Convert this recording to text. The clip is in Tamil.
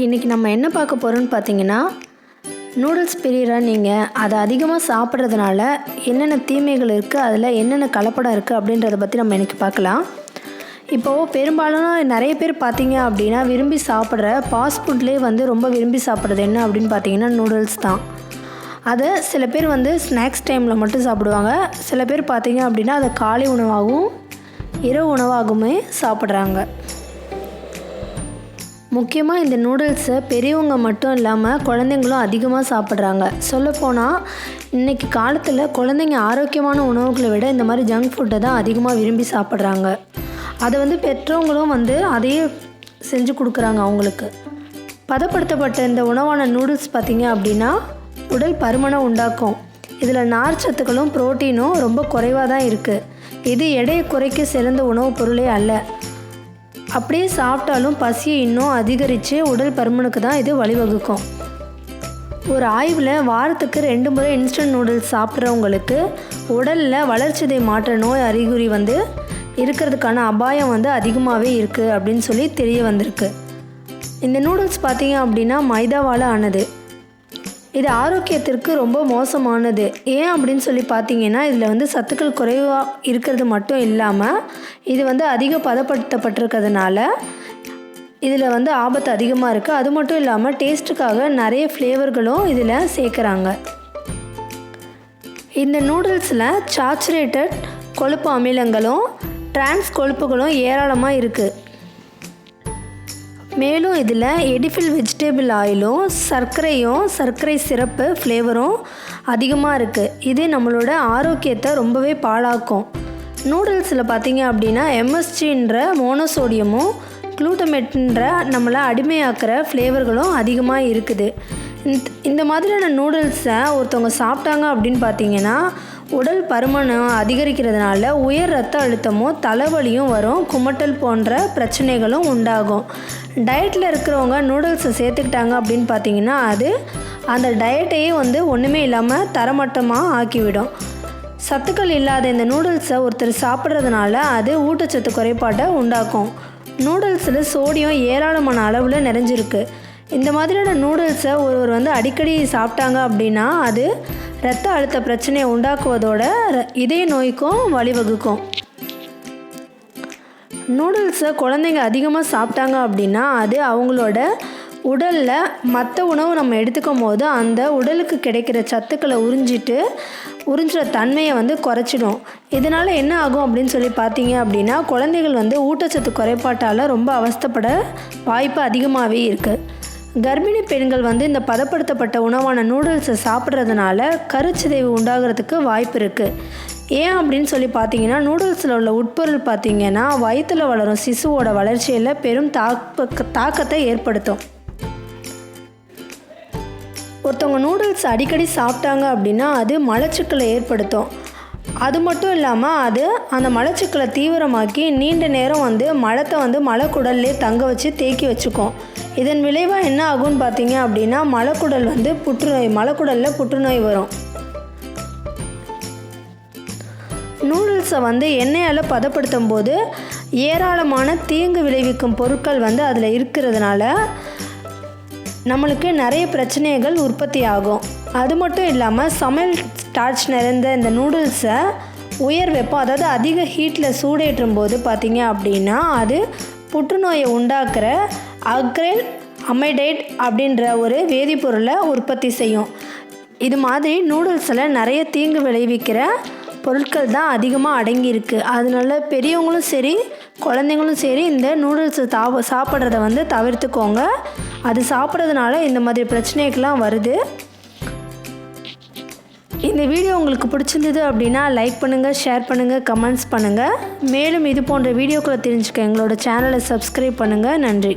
இன்றைக்கி நம்ம என்ன பார்க்க போகிறோம்னு பார்த்தீங்கன்னா, நூடுல்ஸ் பிரியரா நீங்கள் அதை அதிகமாக சாப்பிட்றதுனால என்னென்ன தீமைகள் இருக்குது, அதில் என்னென்ன கலப்படம் இருக்குது அப்படின்றத பற்றி நம்ம இன்றைக்கி பார்க்கலாம். இப்போது பெரும்பாலும் நிறைய பேர் பார்த்தீங்க அப்படின்னா விரும்பி சாப்பிட்ற ஃபாஸ்ட் ஃபுட்லேயே ரொம்ப விரும்பி சாப்பிட்றது என்ன அப்படின்னு பார்த்தீங்கன்னா நூடுல்ஸ் தான். அதை சில பேர் ஸ்நாக்ஸ் டைமில் மட்டும் சாப்பிடுவாங்க. சில பேர் பார்த்தீங்க அப்படின்னா அதை காலை உணவாகவும் இரவு உணவாகவுமே சாப்பிட்றாங்க. முக்கியமாக இந்த நூடுல்ஸை பெரியவங்க மட்டும் இல்லாமல் குழந்தைங்களும் அதிகமாக சாப்பிட்றாங்க. சொல்லப்போனால் இன்றைக்கி காலத்தில் குழந்தைங்க ஆரோக்கியமான உணவுகளை விட இந்த மாதிரி ஜங்க் ஃபுட்டை தான் அதிகமாக விரும்பி சாப்பிட்றாங்க. அதை பெற்றவங்களும் அதையே செஞ்சு கொடுக்குறாங்க அவங்களுக்கு. பதப்படுத்தப்பட்ட இந்த உணவான நூடுல்ஸ் பார்த்திங்க அப்படின்னா உடல் பருமனை உண்டாக்கும். இதில் நார்ச்சத்துக்களும் புரோட்டீனும் ரொம்ப குறைவாக தான் இருக்குது. இது எடையை குறைக்க சிறந்த உணவுப் பொருளே அல்ல. அப்படியே சாப்பிட்டாலும் பசியை இன்னும் அதிகரித்து உடல் பருமனுக்கு தான் இது வழிவகுக்கும். ஒரு ஆய்வில் வாரத்துக்கு 2 முறை இன்ஸ்டன்ட் நூடுல்ஸ் சாப்பிட்றவங்களுக்கு உடலில் வளர்ச்சிதை மாற்ற நோய் அறிகுறி இருக்கிறதுக்கான அபாயம் அதிகமாகவே இருக்குது அப்படின்னு சொல்லி தெரிய வந்திருக்கு. இந்த நூடுல்ஸ் பார்த்திங்க அப்படின்னா மைதாவால் ஆனது. இது ஆரோக்கியத்திற்கு ரொம்ப மோசமானது. ஏன் அப்படின்னு சொல்லி பார்த்தீங்கன்னா இதில் சத்துக்கள் குறைவாக இருக்கிறது மட்டும் இல்லாமல் இது அதிக பதப்படுத்தப்பட்டிருக்கிறதுனால இதில் ஆபத்து அதிகமாக இருக்குது. அது மட்டும் இல்லாமல் டேஸ்ட்டுக்காக நிறைய ஃப்ளேவர்களும் இதில் சேர்க்குறாங்க. இந்த நூடுல்ஸில் சாச்சுரேட்டட் கொழுப்பு அமிலங்களும் டிரான்ஸ் கொழுப்புகளும் ஏராளமாக இருக்குது. மேலும் இதில் எடிஃபில் வெஜிடபிள் ஆயிலும் சர்க்கரை சிரப்பு ஃப்ளேவரும் அதிகமாக இருக்குது. இது நம்மளோட ஆரோக்கியத்தை ரொம்பவே பாழாக்கும். நூடுல்ஸில் பார்த்திங்க அப்படின்னா எம்எஸ்ஜின்ற மோனோசோடியமும் குளூட்டமேட்ன்ற நம்மளை அடிமையாக்கிற ஃப்ளேவர்களும் அதிகமாக இருக்குது. இந்த மாதிரியான நூடுல்ஸை ஒருத்தவங்க சாப்பிட்டாங்க அப்படின்னு பார்த்திங்கன்னா உடல் பருமனம் அதிகரிக்கிறதுனால உயர் இரத்த அழுத்தமும் தலைவலியும் வரும். குமட்டல் போன்ற பிரச்சனைகளும் உண்டாகும். டயட்டில் இருக்கிறவங்க நூடுல்ஸை சேர்த்துக்கிட்டாங்க அப்படின்னு பார்த்தீங்கன்னா அது அந்த டயட்டையே ஒன்றுமே இல்லாமல் தரமட்டமாக ஆக்கிவிடும். சத்துக்கள் இல்லாத இந்த நூடுல்ஸை ஒருத்தர் சாப்பிட்றதுனால அது ஊட்டச்சத்து குறைபாட்டை உண்டாக்கும். நூடுல்ஸில் சோடியம் ஏராளமான அளவில் நிறைஞ்சிருக்கு. இந்த மாதிரியான நூடுல்ஸை ஒருவர் அடிக்கடி சாப்பிட்டாங்க அப்படின்னா அது இரத்த அழுத்த பிரச்சனையை உண்டாக்குவதோட இதய நோய்க்கும் வழிவகுக்கும். நூடுல்ஸை குழந்தைங்க அதிகமாக சாப்பிட்டாங்க அப்படின்னா அது அவங்களோட உடலில் மற்ற உணவு நம்ம எடுத்துக்கும் போது அந்த உடலுக்கு கிடைக்கிற சத்துக்களை உறிஞ்சுற தன்மையை குறைச்சிடும். இதனால் என்ன ஆகும் அப்படின்னு சொல்லி பார்த்தீங்க அப்படின்னா குழந்தைகள் ஊட்டச்சத்து குறைபாட்டால் ரொம்ப அவஸ்தைப்பட வாய்ப்பு அதிகமாகவே இருக்குது. கர்ப்பிணி பெண்கள் இந்த பதப்படுத்தப்பட்ட உணவான நூடுல்ஸை சாப்பிட்றதுனால கருச்சிதைவு உண்டாகிறதுக்கு வாய்ப்பு இருக்குது. ஏன் அப்படின்னு சொல்லி பார்த்தீங்கன்னா நூடுல்ஸில் உள்ள உட்பொருள் பார்த்திங்கன்னா வயிற்றில் வளரும் சிசுவோட வளர்ச்சியில் பெரும் தாக்கத்தை ஏற்படுத்தும். ஒருத்தவங்க நூடுல்ஸ் அடிக்கடி சாப்பிட்டாங்க அப்படின்னா அது மலச்சிக்கலை ஏற்படுத்தும். அது மட்டும் இல்லாமல் அது அந்த மலச்சிக்கலை தீவிரமாக்கி நீண்ட நேரம் மலத்தை மலக்குடல்லே தங்க வச்சு தேக்கி வச்சுக்கும். இதன் விளைவாக என்ன ஆகும்னு பார்த்தீங்க அப்படின்னா மலக்குடலில் புற்றுநோய் வரும். நூடுல்ஸை எண்ணெயால் பதப்படுத்தும் போது ஏராளமான தீங்கு விளைவிக்கும் பொருட்கள் அதில் இருக்கிறதுனால நம்மளுக்கு நிறைய பிரச்சனைகள் உற்பத்தி ஆகும். அது மட்டும் இல்லாமல் சமையல் ஸ்டார்ச் நிறைந்த இந்த நூடுல்ஸை உயர் வெப்பம் அதாவது அதிக ஹீட்டில் சூடேற்றும் போது பார்த்திங்க அப்படின்னா அது புற்றுநோயை உண்டாக்குற அக்ரைல் அமைடைட் அப்படின்ற ஒரு வேதிப்பொருளை உற்பத்தி செய்யும். இது மாதிரி நூடுல்ஸில் நிறைய தீங்கு விளைவிக்கிற பொருட்கள் தான் அதிகமாக அடங்கியிருக்கு. அதனால பெரியவங்களும் சரி குழந்தைங்களும் சரி இந்த நூடுல்ஸை சாப்பிட்றத தவிர்த்துக்கோங்க. அது சாப்பிட்றதுனால இந்த மாதிரி பிரச்சனைகள்லாம் வருது. இந்த வீடியோ உங்களுக்கு பிடிச்சிருந்தது அப்படின்னா லைக் பண்ணுங்கள், ஷேர் பண்ணுங்கள், கமெண்ட்ஸ் பண்ணுங்கள். மேலும் இது போன்ற வீடியோக்களை தெரிஞ்சுக்க எங்களோட சேனலை சப்ஸ்கிரைப் பண்ணுங்கள். நன்றி.